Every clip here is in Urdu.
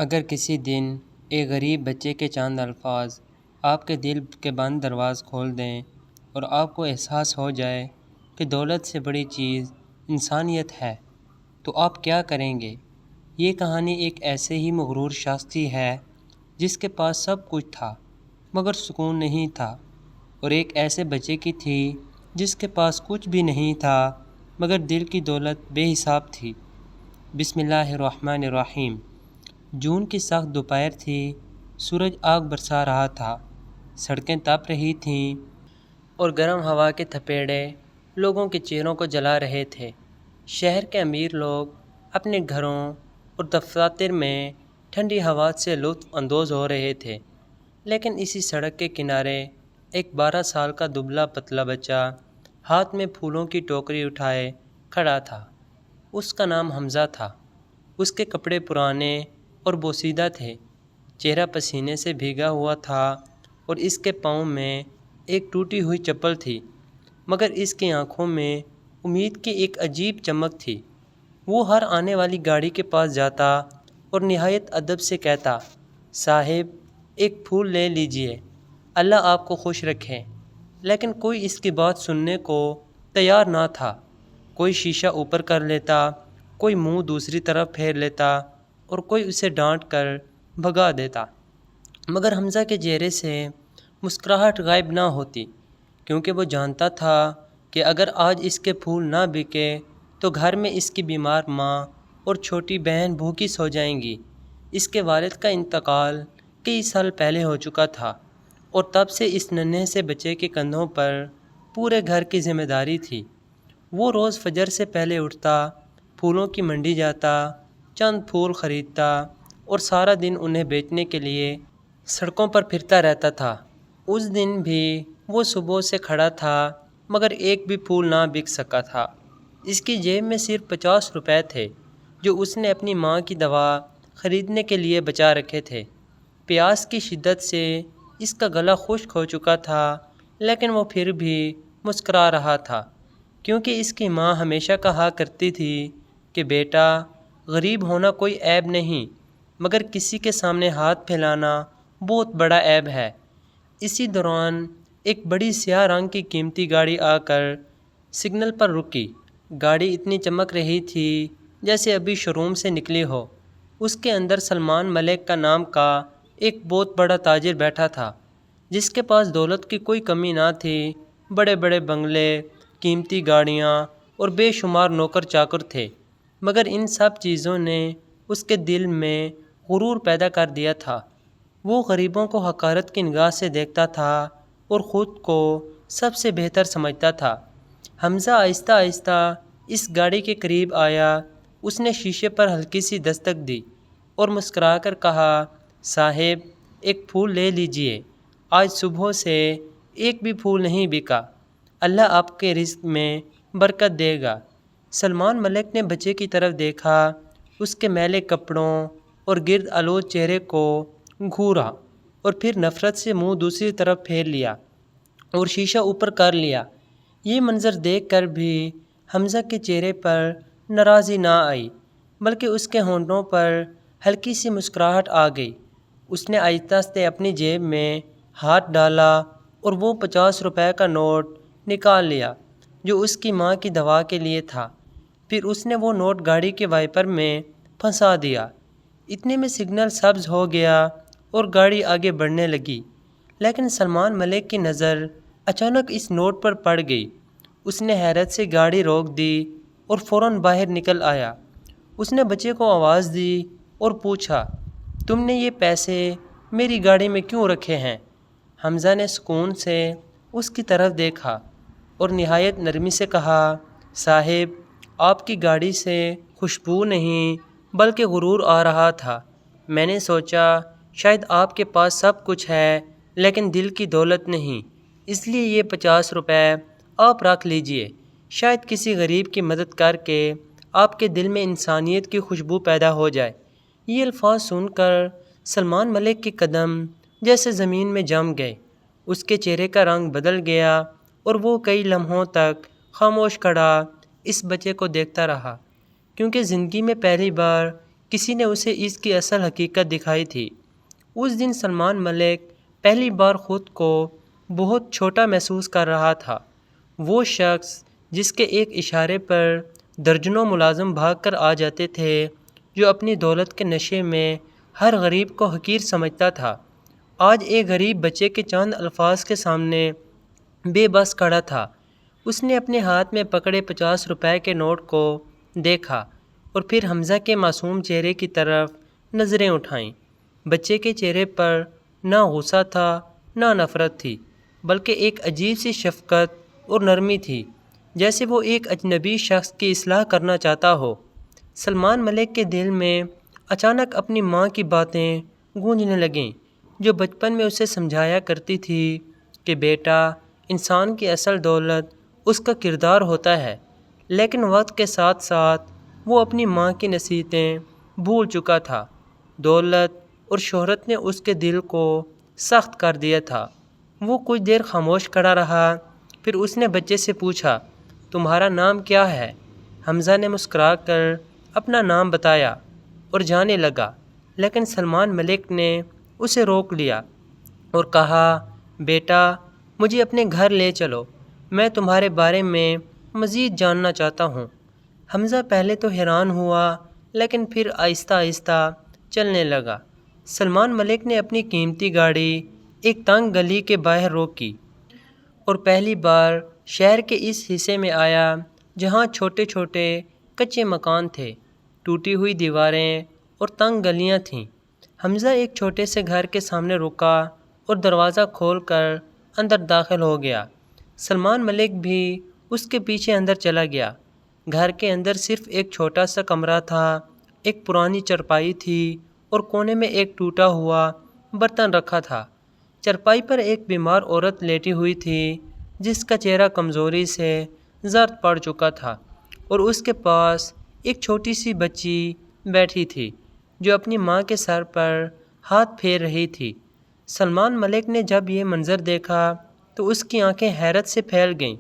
اگر کسی دن ایک غریب بچے کے چند الفاظ آپ کے دل کے بند دروازے کھول دیں اور آپ کو احساس ہو جائے کہ دولت سے بڑی چیز انسانیت ہے، تو آپ کیا کریں گے؟ یہ کہانی ایک ایسے ہی مغرور شخص کی ہے جس کے پاس سب کچھ تھا مگر سکون نہیں تھا، اور ایک ایسے بچے کی تھی جس کے پاس کچھ بھی نہیں تھا مگر دل کی دولت بے حساب تھی۔ بسم اللہ الرحمن الرحیم۔ جون کی سخت دوپہر تھی، سورج آگ برسا رہا تھا، سڑکیں تپ رہی تھیں اور گرم ہوا کے تھپیڑے لوگوں کے چہروں کو جلا رہے تھے۔ شہر کے امیر لوگ اپنے گھروں اور دفاتر میں ٹھنڈی ہوا سے لطف اندوز ہو رہے تھے، لیکن اسی سڑک کے کنارے ایک 12 سال کا دبلا پتلا بچہ ہاتھ میں پھولوں کی ٹوکری اٹھائے کھڑا تھا۔ اس کا نام حمزہ تھا۔ اس کے کپڑے پرانے اور بوسیدہ تھے، چہرہ پسینے سے بھیگا ہوا تھا اور اس کے پاؤں میں ایک ٹوٹی ہوئی چپل تھی، مگر اس کی آنکھوں میں امید کی ایک عجیب چمک تھی۔ وہ ہر آنے والی گاڑی کے پاس جاتا اور نہایت ادب سے کہتا، صاحب ایک پھول لے لیجئے، اللہ آپ کو خوش رکھے۔ لیکن کوئی اس کی بات سننے کو تیار نہ تھا۔ کوئی شیشہ اوپر کر لیتا، کوئی منہ دوسری طرف پھیر لیتا اور کوئی اسے ڈانٹ کر بھگا دیتا، مگر حمزہ کے چہرے سے مسکراہٹ غائب نہ ہوتی، کیونکہ وہ جانتا تھا کہ اگر آج اس کے پھول نہ بکے تو گھر میں اس کی بیمار ماں اور چھوٹی بہن بھوکی سو جائیں گی۔ اس کے والد کا انتقال کئی سال پہلے ہو چکا تھا اور تب سے اس ننھے سے بچے کے کندھوں پر پورے گھر کی ذمہ داری تھی۔ وہ روز فجر سے پہلے اٹھتا، پھولوں کی منڈی جاتا، چند پھول خریدتا اور سارا دن انہیں بیچنے کے لیے سڑکوں پر پھرتا رہتا تھا۔ اس دن بھی وہ صبح سے کھڑا تھا مگر ایک بھی پھول نہ بک سکا تھا۔ اس کی جیب میں صرف 50 روپے تھے جو اس نے اپنی ماں کی دوا خریدنے کے لیے بچا رکھے تھے۔ پیاس کی شدت سے اس کا گلا خشک ہو چکا تھا، لیکن وہ پھر بھی مسکرا رہا تھا، کیونکہ اس کی ماں ہمیشہ کہا کرتی تھی کہ بیٹا، غریب ہونا کوئی عیب نہیں، مگر کسی کے سامنے ہاتھ پھیلانا بہت بڑا عیب ہے۔ اسی دوران ایک بڑی سیاہ رنگ کی قیمتی گاڑی آ کر سگنل پر رکی۔ گاڑی اتنی چمک رہی تھی جیسے ابھی شو روم سے نکلی ہو۔ اس کے اندر سلمان ملک کا نام کا ایک بہت بڑا تاجر بیٹھا تھا، جس کے پاس دولت کی کوئی کمی نہ تھی۔ بڑے بڑے بنگلے، قیمتی گاڑیاں اور بے شمار نوکر چاکر تھے، مگر ان سب چیزوں نے اس کے دل میں غرور پیدا کر دیا تھا۔ وہ غریبوں کو حقارت کی نگاہ سے دیکھتا تھا اور خود کو سب سے بہتر سمجھتا تھا۔ حمزہ آہستہ آہستہ اس گاڑی کے قریب آیا۔ اس نے شیشے پر ہلکی سی دستک دی اور مسکرا کر کہا، صاحب ایک پھول لے لیجئے، آج صبح سے ایک بھی پھول نہیں بکا، اللہ آپ کے رزق میں برکت دے گا۔ سلمان ملک نے بچے کی طرف دیکھا، اس کے میلے کپڑوں اور گرد آلود چہرے کو گھورا اور پھر نفرت سے منہ دوسری طرف پھیر لیا اور شیشہ اوپر کر لیا۔ یہ منظر دیکھ کر بھی حمزہ کے چہرے پر ناراضی نہ آئی، بلکہ اس کے ہونٹوں پر ہلکی سی مسکراہٹ آ گئی۔ اس نے آہستہ سے اپنی جیب میں ہاتھ ڈالا اور وہ 50 روپے کا نوٹ نکال لیا جو اس کی ماں کی دوا کے لیے تھا۔ پھر اس نے وہ نوٹ گاڑی کے وائپر میں پھنسا دیا۔ اتنے میں سگنل سبز ہو گیا اور گاڑی آگے بڑھنے لگی، لیکن سلمان ملک کی نظر اچانک اس نوٹ پر پڑ گئی۔ اس نے حیرت سے گاڑی روک دی اور فوراً باہر نکل آیا۔ اس نے بچے کو آواز دی اور پوچھا، تم نے یہ پیسے میری گاڑی میں کیوں رکھے ہیں؟ حمزہ نے سکون سے اس کی طرف دیکھا اور نہایت نرمی سے کہا، صاحب آپ کی گاڑی سے خوشبو نہیں بلکہ غرور آ رہا تھا۔ میں نے سوچا شاید آپ کے پاس سب کچھ ہے لیکن دل کی دولت نہیں، اس لیے یہ 50 روپے آپ رکھ لیجئے، شاید کسی غریب کی مدد کر کے آپ کے دل میں انسانیت کی خوشبو پیدا ہو جائے۔ یہ الفاظ سن کر سلمان ملک کے قدم جیسے زمین میں جم گئے۔ اس کے چہرے کا رنگ بدل گیا اور وہ کئی لمحوں تک خاموش کھڑا اس بچے کو دیکھتا رہا، کیونکہ زندگی میں پہلی بار کسی نے اسے اس کی اصل حقیقت دکھائی تھی۔ اس دن سلمان ملک پہلی بار خود کو بہت چھوٹا محسوس کر رہا تھا۔ وہ شخص جس کے ایک اشارے پر درجنوں ملازم بھاگ کر آ جاتے تھے، جو اپنی دولت کے نشے میں ہر غریب کو حقیر سمجھتا تھا، آج ایک غریب بچے کے چند الفاظ کے سامنے بے بس کھڑا تھا۔ اس نے اپنے ہاتھ میں پکڑے 50 روپے کے نوٹ کو دیکھا اور پھر حمزہ کے معصوم چہرے کی طرف نظریں اٹھائیں۔ بچے کے چہرے پر نہ غصہ تھا نہ نفرت تھی، بلکہ ایک عجیب سی شفقت اور نرمی تھی، جیسے وہ ایک اجنبی شخص کی اصلاح کرنا چاہتا ہو۔ سلمان ملک کے دل میں اچانک اپنی ماں کی باتیں گونجنے لگیں، جو بچپن میں اسے سمجھایا کرتی تھی کہ بیٹا، انسان کی اصل دولت اس کا کردار ہوتا ہے۔ لیکن وقت کے ساتھ ساتھ وہ اپنی ماں کی نصیحتیں بھول چکا تھا۔ دولت اور شہرت نے اس کے دل کو سخت کر دیا تھا۔ وہ کچھ دیر خاموش کھڑا رہا، پھر اس نے بچے سے پوچھا، تمہارا نام کیا ہے؟ حمزہ نے مسکرا کر اپنا نام بتایا اور جانے لگا، لیکن سلمان ملک نے اسے روک لیا اور کہا، بیٹا، مجھے اپنے گھر لے چلو، میں تمہارے بارے میں مزید جاننا چاہتا ہوں۔ حمزہ پہلے تو حیران ہوا، لیکن پھر آہستہ آہستہ چلنے لگا۔ سلمان ملک نے اپنی قیمتی گاڑی ایک تنگ گلی کے باہر روکی اور پہلی بار شہر کے اس حصے میں آیا جہاں چھوٹے چھوٹے کچے مکان تھے، ٹوٹی ہوئی دیواریں اور تنگ گلیاں تھیں۔ حمزہ ایک چھوٹے سے گھر کے سامنے رکا اور دروازہ کھول کر اندر داخل ہو گیا۔ سلمان ملک بھی اس کے پیچھے اندر چلا گیا۔ گھر کے اندر صرف ایک چھوٹا سا کمرہ تھا، ایک پرانی چرپائی تھی اور کونے میں ایک ٹوٹا ہوا برتن رکھا تھا۔ چرپائی پر ایک بیمار عورت لیٹی ہوئی تھی، جس کا چہرہ کمزوری سے زرد پڑ چکا تھا، اور اس کے پاس ایک چھوٹی سی بچی بیٹھی تھی جو اپنی ماں کے سر پر ہاتھ پھیر رہی تھی۔ سلمان ملک نے جب یہ منظر دیکھا تو اس کی آنکھیں حیرت سے پھیل گئیں۔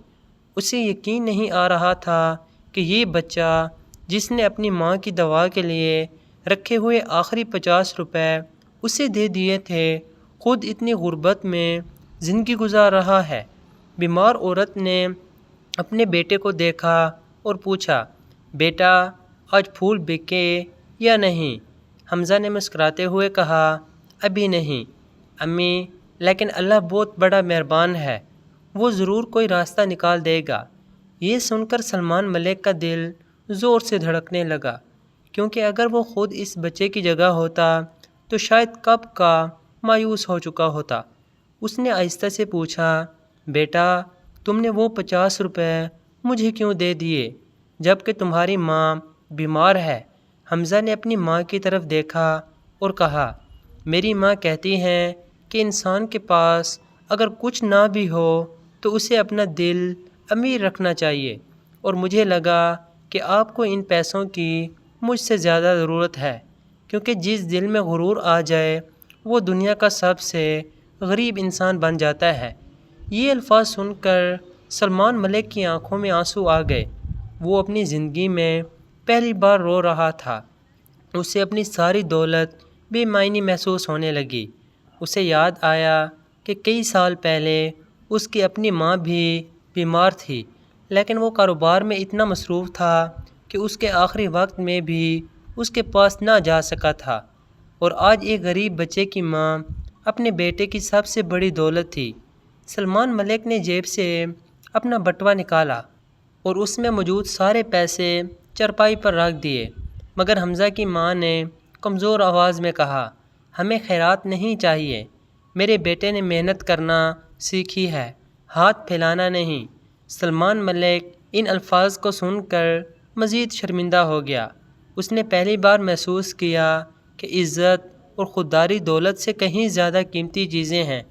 اسے یقین نہیں آ رہا تھا کہ یہ بچہ جس نے اپنی ماں کی دوا کے لیے رکھے ہوئے آخری 50 روپے اسے دے دیے تھے، خود اتنی غربت میں زندگی گزار رہا ہے۔ بیمار عورت نے اپنے بیٹے کو دیکھا اور پوچھا، بیٹا، آج پھول بکے یا نہیں؟ حمزہ نے مسکراتے ہوئے کہا، ابھی نہیں امی، لیکن اللہ بہت بڑا مہربان ہے، وہ ضرور کوئی راستہ نکال دے گا۔ یہ سن کر سلمان ملک کا دل زور سے دھڑکنے لگا، کیونکہ اگر وہ خود اس بچے کی جگہ ہوتا تو شاید کب کا مایوس ہو چکا ہوتا۔ اس نے آہستہ سے پوچھا، بیٹا، تم نے وہ 50 روپے مجھے کیوں دے دیے جب کہ تمہاری ماں بیمار ہے؟ حمزہ نے اپنی ماں کی طرف دیکھا اور کہا، میری ماں کہتی ہیں کہ انسان کے پاس اگر کچھ نہ بھی ہو تو اسے اپنا دل امیر رکھنا چاہیے، اور مجھے لگا کہ آپ کو ان پیسوں کی مجھ سے زیادہ ضرورت ہے، کیونکہ جس دل میں غرور آ جائے وہ دنیا کا سب سے غریب انسان بن جاتا ہے۔ یہ الفاظ سن کر سلمان ملک کی آنکھوں میں آنسو آ گئے۔ وہ اپنی زندگی میں پہلی بار رو رہا تھا۔ اسے اپنی ساری دولت بے معنی محسوس ہونے لگی۔ اسے یاد آیا کہ کئی سال پہلے اس کی اپنی ماں بھی بیمار تھی، لیکن وہ کاروبار میں اتنا مصروف تھا کہ اس کے آخری وقت میں بھی اس کے پاس نہ جا سکا تھا، اور آج ایک غریب بچے کی ماں اپنے بیٹے کی سب سے بڑی دولت تھی۔ سلمان ملک نے جیب سے اپنا بٹوا نکالا اور اس میں موجود سارے پیسے چرپائی پر رکھ دیے، مگر حمزہ کی ماں نے کمزور آواز میں کہا، ہمیں خیرات نہیں چاہیے، میرے بیٹے نے محنت کرنا سیکھی ہے، ہاتھ پھیلانا نہیں۔ سلمان ملک ان الفاظ کو سن کر مزید شرمندہ ہو گیا۔ اس نے پہلی بار محسوس کیا کہ عزت اور خودداری دولت سے کہیں زیادہ قیمتی چیزیں ہیں۔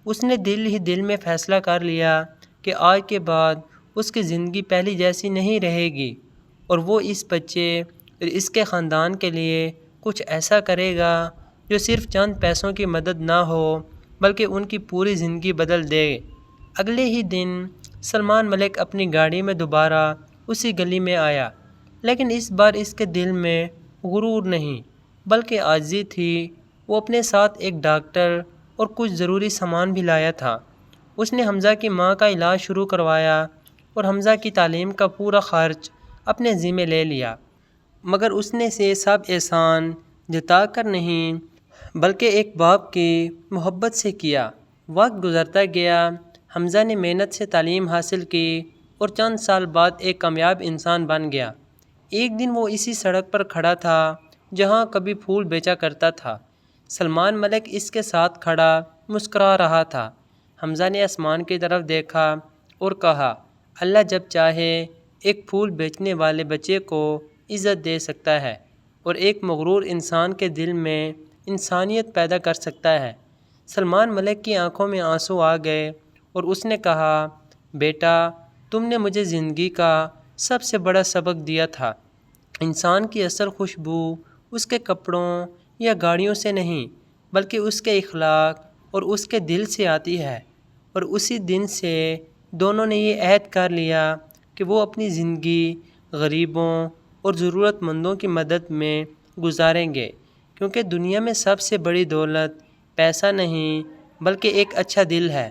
اس نے دل ہی دل میں فیصلہ کر لیا کہ آج کے بعد اس کی زندگی پہلی جیسی نہیں رہے گی، اور وہ اس بچے اور اس کے خاندان کے لیے کچھ ایسا کرے گا جو صرف چند پیسوں کی مدد نہ ہو بلکہ ان کی پوری زندگی بدل دے۔ اگلے ہی دن سلمان ملک اپنی گاڑی میں دوبارہ اسی گلی میں آیا، لیکن اس بار اس کے دل میں غرور نہیں بلکہ عاجزی تھی۔ وہ اپنے ساتھ ایک ڈاکٹر اور کچھ ضروری سامان بھی لایا تھا۔ اس نے حمزہ کی ماں کا علاج شروع کروایا اور حمزہ کی تعلیم کا پورا خرچ اپنے ذمہ لے لیا، مگر اس نے یہ سب احسان جتا کر نہیں بلکہ ایک باپ کی محبت سے کیا۔ وقت گزرتا گیا، حمزہ نے محنت سے تعلیم حاصل کی اور چند سال بعد ایک کامیاب انسان بن گیا۔ ایک دن وہ اسی سڑک پر کھڑا تھا جہاں کبھی پھول بیچا کرتا تھا۔ سلمان ملک اس کے ساتھ کھڑا مسکرا رہا تھا۔ حمزہ نے آسمان کی طرف دیکھا اور کہا، اللہ جب چاہے ایک پھول بیچنے والے بچے کو عزت دے سکتا ہے اور ایک مغرور انسان کے دل میں انسانیت پیدا کر سکتا ہے۔ سلمان ملک کی آنکھوں میں آنسو آ گئے اور اس نے کہا، بیٹا، تم نے مجھے زندگی کا سب سے بڑا سبق دیا تھا۔ انسان کی اصل خوشبو اس کے کپڑوں یا گاڑیوں سے نہیں بلکہ اس کے اخلاق اور اس کے دل سے آتی ہے۔ اور اسی دن سے دونوں نے یہ عہد کر لیا کہ وہ اپنی زندگی غریبوں اور ضرورت مندوں کی مدد میں گزاریں گے، کیونکہ دنیا میں سب سے بڑی دولت پیسہ نہیں بلکہ ایک اچھا دل ہے۔